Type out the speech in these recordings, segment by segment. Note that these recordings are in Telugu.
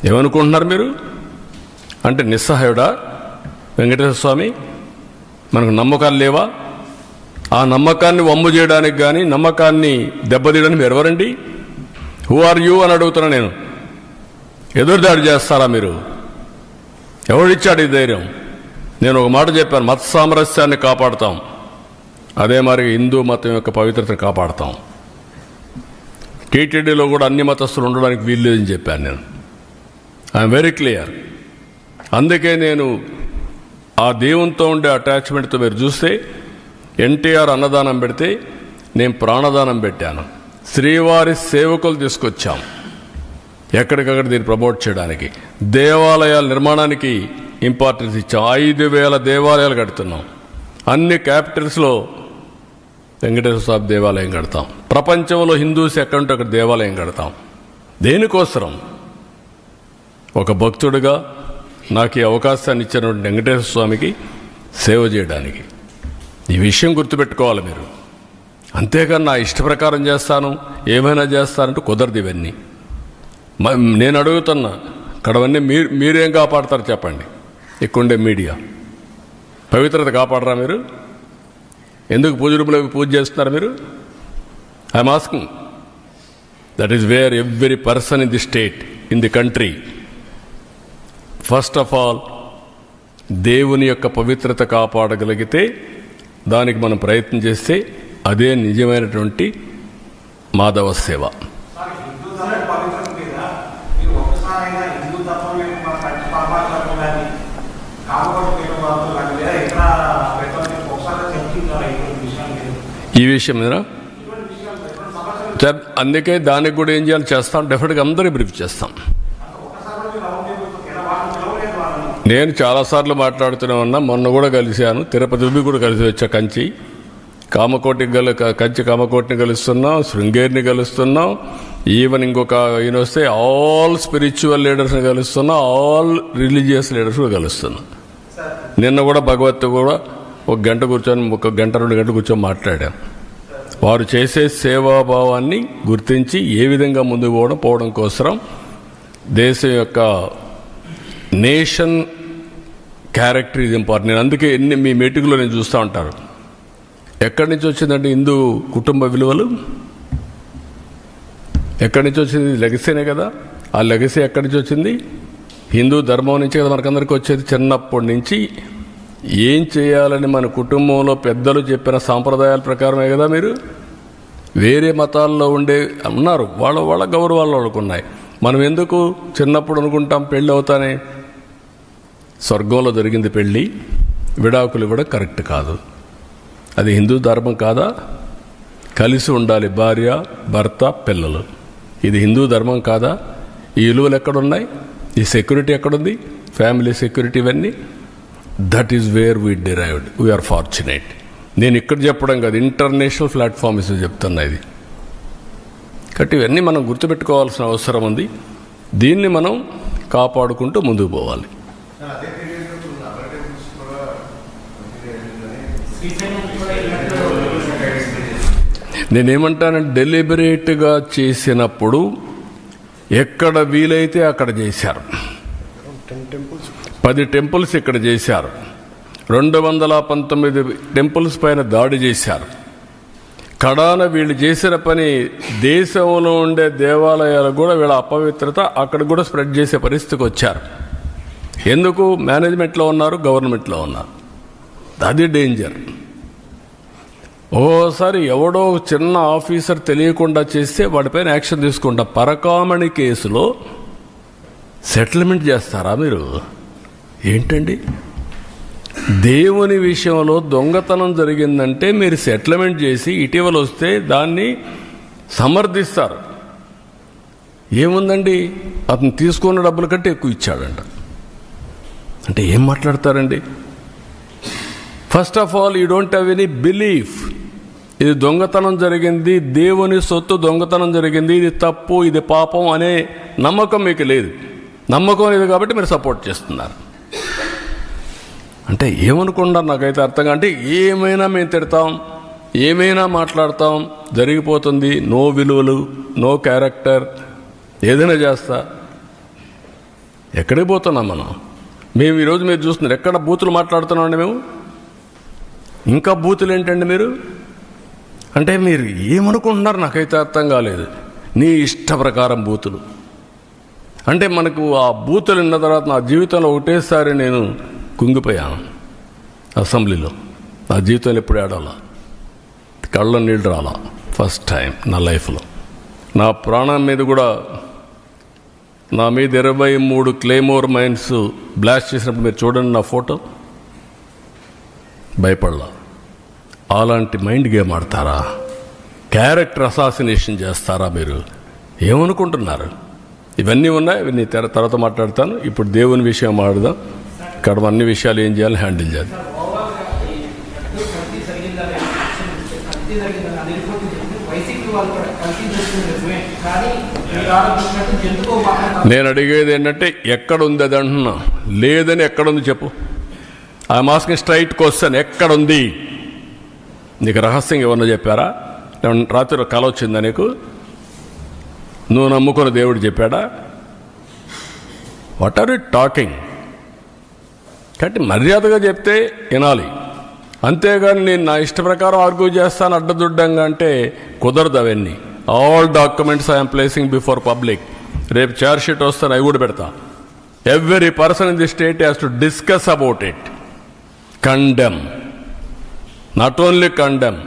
ఏమనుకుంటున్నారు మీరు? అంటే నిస్సహాయుడా వెంకటేశ్వర స్వామి? మనకు నమ్మకాలు లేవా? ఆ నమ్మకాన్ని వమ్ము చేయడానికి కానీ నమ్మకాన్ని దెబ్బతీయడానికి మీరు ఎవరండి? హూ ఆర్ యూ అని అడుగుతున్నా నేను. ఎదురుదాడి చేస్తారా మీరు? ఎవడిచ్చాడు ఈ ధైర్యం? నేను ఒక మాట చెప్పాను, మత సామరస్యాన్ని కాపాడుతాం, అదే మరి హిందూ మతం యొక్క పవిత్రతను కాపాడుతాం. టీటీడీలో కూడా అన్ని మతస్థులు ఉండడానికి వీల్లేదని చెప్పాను నేను. I'm very clear. అందుకే నేను ఆ దేవునితో ఉండే అటాచ్మెంట్తో మీరు చూస్తే ఎన్టీఆర్ అన్నదానం పెడితే నేను ప్రాణదానం పెట్టాను. శ్రీవారి సేవకులు తీసుకొచ్చాం ఎక్కడికక్కడ దీన్ని ప్రమోట్ చేయడానికి. దేవాలయాల నిర్మాణానికి ఇంపార్టెన్స్ ఇచ్చాం. 5,000 దేవాలయాలు కడుతున్నాం. అన్ని క్యాపిటల్స్లో వెంకటేశ్వర స్వామి దేవాలయం కడతాం. ప్రపంచంలో హిందూస్ ఎక్కడుంటే అక్కడ దేవాలయం కడతాం. దేనికోసరం? ఒక భక్తుడిగా నాకు ఈ అవకాశాన్ని ఇచ్చినటువంటి వెంకటేశ్వర స్వామికి సేవ చేయడానికి. ఈ విషయం గుర్తుపెట్టుకోవాలి మీరు. అంతేగాని నా ఇష్ట ప్రకారం చేస్తాను, ఏమైనా చేస్తానంటూ కుదరదు. ఇవన్నీ నేను అడుగుతున్నా, ఇక్కడవన్నీ మీరేం కాపాడతారు చెప్పండి? ఇక్కడుండే మీడియా పవిత్రత కాపాడరా మీరు? ఎందుకు పూజ రూమ్లో పూజ చేస్తున్నారు మీరు? I'm asking. That is where every person in the state, in the country, first of all దేవుని యొక్క పవిత్రత కాపాడగలిగితే దానికి మనం ప్రయత్నం చేస్తే అదే నిజమైనటువంటి మాధవ సేవ. ఈ విషయం మీద అందుకే దానికి కూడా ఏం చేయాలి చేస్తాం, డెఫినెట్గా అందరూ బ్రీఫ్ చేస్తాం. నేను చాలాసార్లు మాట్లాడుతూనే ఉన్నా. మొన్న కూడా కలిశాను, తిరుపతి కూడా కలిసి వచ్చా. కంచి కామకోటిని కలుస్తున్నాం, శృంగేరిని కలుస్తున్నాం, ఈవెన్ ఇంకొక ఈయన వస్తే ఆల్ స్పిరిచువల్ లీడర్స్ని కలుస్తున్నాం, ఆల్ రిలీజియస్ లీడర్స్ కూడా కలుస్తున్నాం. నిన్న కూడా భగవత్ కూడా 1 గంట కూర్చొని 1 గంట 2 గంటలు కూర్చొని మాట్లాడాను. వారు చేసే సేవాభావాన్ని గుర్తించి ఏ విధంగా ముందుకు పోవడం కోసం దేశం యొక్క నేషన్ క్యారెక్టర్ ఇది ఇంపార్టెంట్. నేను అందుకే మీ మీటింగ్లో నేను చూస్తూ ఉంటారు. ఎక్కడి నుంచి వచ్చిందంటే హిందూ కుటుంబ విలువలు ఎక్కడి నుంచి వచ్చింది? లెగసీనే కదా. ఆ లెగసీ ఎక్కడి నుంచి వచ్చింది? హిందూ ధర్మం నుంచి కదా మనకందరికీ వచ్చేది. చిన్నప్పటి నుంచి ఏం చేయాలని మన కుటుంబంలో పెద్దలు చెప్పిన సాంప్రదాయాల ప్రకారమే కదా. మీరు వేరే మతాల్లో ఉన్నారు, వాళ్ళ గౌరవాలు వాళ్ళకు ఉన్నాయి. మనం ఎందుకు చిన్నప్పుడు అనుకుంటాం పెళ్ళి అవుతానే? స్వర్గంలో జరిగింది పెళ్ళి, విడాకులు కూడా కరెక్ట్ కాదు. అది హిందూ ధర్మం కాదా? కలిసి ఉండాలి భార్య భర్త పిల్లలు. ఇది హిందూ ధర్మం కాదా? ఈ విలువలు ఎక్కడున్నాయి? ఈ సెక్యూరిటీ ఎక్కడుంది? ఫ్యామిలీ సెక్యూరిటీ ఇవన్నీ. That is where we derived. We are fortunate. నేను ఇక్కడ చెప్పడం కాదు, ఇంటర్నేషనల్ ప్లాట్ఫామ్స్ చెప్తున్నా ఇది. కాబట్టి ఇవన్నీ మనం గుర్తుపెట్టుకోవాల్సిన అవసరం ఉంది. దీన్ని మనం కాపాడుకుంటూ ముందుకు పోవాలి. నేనేమంటానంటే డెలిబరేట్గా చేసినప్పుడు ఎక్కడ వీలైతే అక్కడ చేశారు. 10 టెంపుల్స్ ఇక్కడ చేశారు. 219 టెంపుల్స్ పైన దాడి చేశారు. కడాన వీళ్ళు చేసిన పని దేశంలో ఉండే దేవాలయాలు కూడా వీళ్ళ అపవిత్రత అక్కడ కూడా స్ప్రెడ్ చేసే పరిస్థితికి వచ్చారు. ఎందుకు? మేనేజ్మెంట్లో ఉన్నారు, గవర్నమెంట్లో ఉన్నారు. అది డేంజర్. ఓసారి ఎవడో చిన్న ఆఫీసర్ తెలియకుండా చేస్తే వాడిపైన యాక్షన్ తీసుకుంటా. పరకామణి కేసులో సెటిల్మెంట్ చేస్తారా మీరు? ఏంటండి? దేవుని విషయంలో దొంగతనం జరిగిందంటే మీరు సెటిల్మెంట్ చేసి ఇటీవల వస్తే దాన్ని సమర్థిస్తారు. ఏముందండి, అతను తీసుకున్న డబ్బుల కంటే ఎక్కువ ఇచ్చాడంట. అంటే ఏం మాట్లాడతారండి? First of all you don't have any belief. ఇది దొంగతనం జరిగింది, దేవుని సొత్తు దొంగతనం జరిగింది, ఇది తప్పు, ఇది పాపం అనే నమ్మకం మీకు లేదు. నమ్మకం లేదు కాబట్టి మీరు సపోర్ట్ చేస్తున్నారు. అంటే ఏమనుకుంటారు నాకైతే అర్థంగా. అంటే ఏమైనా మేము తిడతాం, ఏమైనా మాట్లాడతాం, జరిగిపోతుంది. నో విలువలు, నో క్యారెక్టర్, ఏదైనా చేస్తా. ఎక్కడికి పోతున్నాం మనం? మేము ఈరోజు మీరు చూస్తున్నారు ఎక్కడ బూతులు మాట్లాడుతున్నామండి మేము. ఇంకా బూతులు ఏంటండి మీరు? అంటే మీరు ఏమనుకుంటున్నారు నాకైతే అర్థం కాలేదు. నీ ఇష్ట ప్రకారం బూతులు అంటే మనకు ఆ బూతులు విన్న తర్వాత నా జీవితంలో ఒకటేసారి నేను కుంగిపోయాను. అసెంబ్లీలో నా జీవితంలో ఎప్పుడు ఆడాలా, కళ్ళ నీళ్ళు రాలా. ఫస్ట్ టైం నా లైఫ్లో. నా ప్రాణం మీద కూడా నా మీద 23 క్లేమోర్ మైన్స్ బ్లాస్ట్ చేసినప్పుడు మీరు చూడండి నా ఫోటో. భయపడలా. అలాంటి మైండ్ గేమ్ ఆడతారా? క్యారెక్టర్ అసాసినేషన్ చేస్తారా మీరు? ఏమనుకుంటున్నారు? ఇవన్నీ ఉన్నాయి, ఇవన్నీ తర్వాత మాట్లాడతాను. ఇప్పుడు దేవుని విషయం మాట్లాడదాం. ఇక్కడ అన్ని విషయాలు ఏం చేయాలి, హ్యాండిల్ చేయాలి. నేను అడిగేది ఏంటంటే ఎక్కడుంది అది అంటున్నా. లేదని ఎక్కడుంది చెప్పు. I'm asking straight question. ఎక్కడుంది? నీకు రహస్యంగా ఏమన్నా చెప్పారా? రాత్రి కల వచ్చిందా నీకు? నువ్వు నమ్ముకున్న దేవుడు చెప్పాడా? What are you talking? కాబట్టి మర్యాదగా చెప్తే వినాలి. అంతేగాని నేను నా ఇష్ట ప్రకారం ఆర్గ్యూ చేస్తాను అడ్డదుడ్డంగా అంటే కుదరదు. అవన్నీ all documents I'm placing before public. రేపు చార్జ్ షీట్ వస్తాను, అవి కూడా పెడతా. Every person in the state has to discuss about it. Condemn, not only condemn.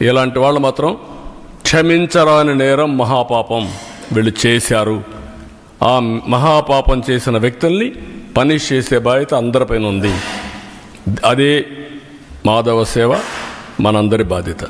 ఇలాంటి వాళ్ళు మాత్రం క్షమించరాని నేరం, మహాపాపం వీళ్ళు చేశారు. ఆ మహాపాపం చేసిన వ్యక్తుల్ని పనిష్ చేసే బాధ్యత అందరిపైన ఉంది. అదే మాధవ సేవ, మనందరి బాధ్యత.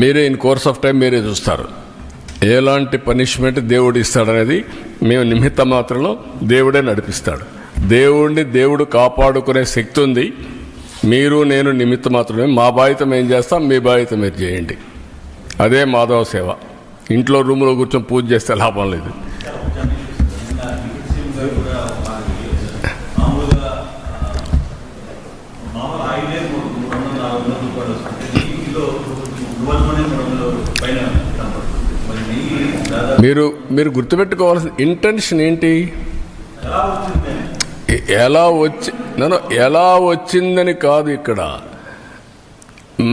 మీరే ఇన్ కోర్స్ ఆఫ్ టైం మీరే చూస్తారు ఎలాంటి పనిష్మెంట్ దేవుడు ఇస్తాడనేది. మేము నిమిత్త మాత్రంలో దేవుడే నడిపిస్తాడు. దేవుణ్ణి దేవుడు కాపాడుకునే శక్తి ఉంది. మీరు నేను నిమిత్త మాత్రమే. మా బాధ్యత మేము చేస్తాం, మీ బాధ్యత మీరు చేయండి. అదే మాధవ సేవ. ఇంట్లో రూమ్లో కూర్చొని పూజ చేస్తే లాభం లేదు. మీరు గుర్తుపెట్టుకోవాల్సిన ఇంటెన్షన్ ఏంటి? ఎలా వచ్చిందని కాదు. ఇక్కడ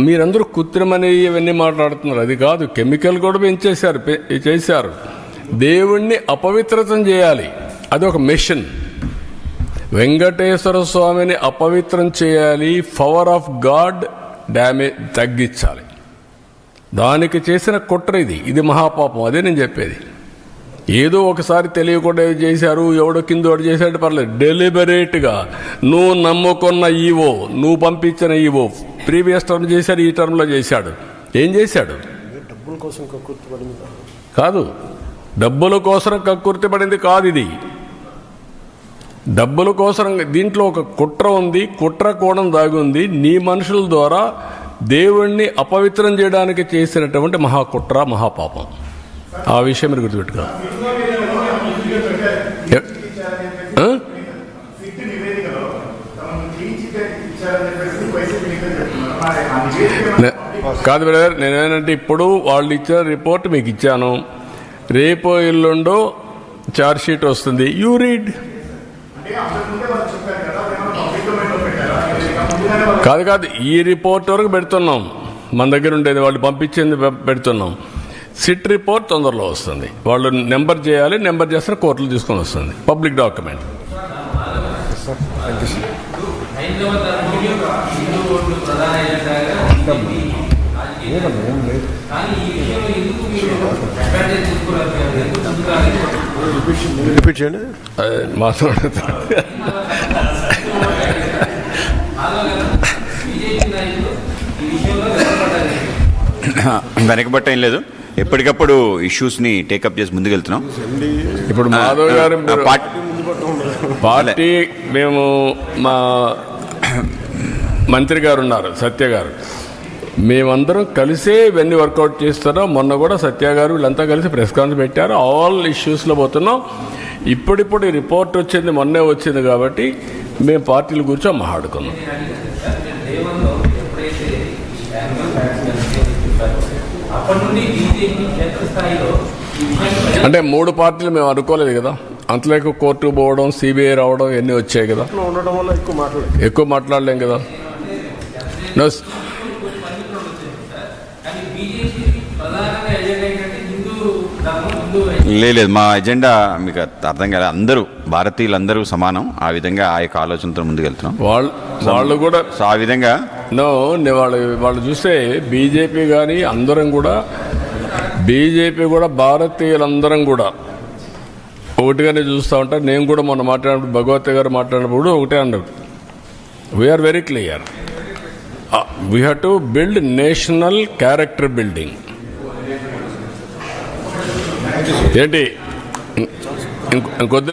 మీరందరూ కృత్రిమని ఇవన్నీ మాట్లాడుతున్నారు. అది కాదు. కెమికల్ కూడా చేశారు. దేవుణ్ణి అపవిత్రతం చేయాలి. అది ఒక మిషన్. వెంకటేశ్వర స్వామిని అపవిత్రం చేయాలి. పవర్ ఆఫ్ గాడ్ డ్యామేజ్ తగ్గించాలి. దానికి చేసిన కుట్ర ఇది మహాపాపం. అదే నేను చెప్పేది. ఏదో ఒకసారి తెలియకుండా చేశారు, ఎవడో కిందోడు చేశాడు పర్లేదు. డెలిబరేట్గా నువ్వు నమ్ముకున్న ఈవో, నువ్వు పంపించిన ఈవో ప్రీవియస్ టర్మ్ చేశాడు, ఈ టర్మ్లో చేశాడు. ఏం చేశాడు? కాదు, డబ్బుల కోసం కక్కుర్తి పడింది కాదు. ఇది డబ్బుల కోసం. దీంట్లో ఒక కుట్ర ఉంది. కుట్ర కోణం దాగి ఉంది. నీ మనుషుల ద్వారా దేవుణ్ణి అపవిత్రం చేయడానికి చేసినటువంటి మహాకుట్ర, మహాపాపం. ఆ విషయం మీరు గుర్తుపెట్టుకో. కాదు బ్రదర్, నేనేంటంటే ఇప్పుడు వాళ్ళు ఇచ్చిన రిపోర్ట్ మీకు ఇచ్చాను. రేపో ఎల్లుండో చార్జ్ షీట్ వస్తుంది. You read. కాదు, ఈ రిపోర్ట్ వరకు పెడుతున్నాం. మన దగ్గర ఉండేది వాళ్ళు పంపించింది పెడుతున్నాం. సిట్ రిపోర్ట్ తొందరలో వస్తుంది. వాళ్ళు నెంబర్ చేయాలి, నెంబర్ చేస్తారు, కోర్టులు తీసుకొని వస్తుంది. Public document. వెనకబట్ట ఏం లేదు. ఎప్పటికప్పుడు ఇష్యూస్ని టేకప్ చేసి ముందుకెళ్తున్నాం. ఇప్పుడు మాధవ్ గారు పార్టీ, మేము మా మంత్రి గారు ఉన్నారు, సత్య గారు, మేమందరం కలిసే ఇవన్నీ వర్కౌట్ చేస్తున్నాం. మొన్న కూడా సత్య గారు వీళ్ళంతా కలిసి ప్రెస్ కాన్ఫరెన్స్ పెట్టారు. ఆల్ ఇష్యూస్లో పోతున్నాం. ఇప్పుడిప్పుడు ఈ రిపోర్ట్ వచ్చింది, మొన్నే వచ్చింది కాబట్టి మేము పార్టీల గురించి మాట్లాడుకున్నాం. అంటే 3 పార్టీలు మేము అనుకోలేదు కదా, అంతలోకి కోర్టుకు పోవడం, సిబిఐ రావడం ఇవన్నీ వచ్చాయి కదా, ఉండడం వల్ల ఎక్కువ మాట్లాడలేం కదా. లేదు, మా ఎజెండా మీకు అర్థం కాలేదు. అందరూ భారతీయులందరూ సమానం, ఆ విధంగా ఆ యొక్క ఆలోచనతో ముందుకెళ్తున్నాం. వాళ్ళు కూడా సో ఆ విధంగా వాళ్ళు చూస్తే బీజేపీ కానీ అందరం కూడా, బీజేపీ కూడా భారతీయులందరం కూడా ఒకటిగానే చూస్తూ ఉంటారు. నేను కూడా మొన్న మాట్లాడినప్పుడు భగవత్ గారు మాట్లాడినప్పుడు ఒకటే అన్నారు, we are very clear, we have to build national character building. ఏంటి ఇంకొద్ది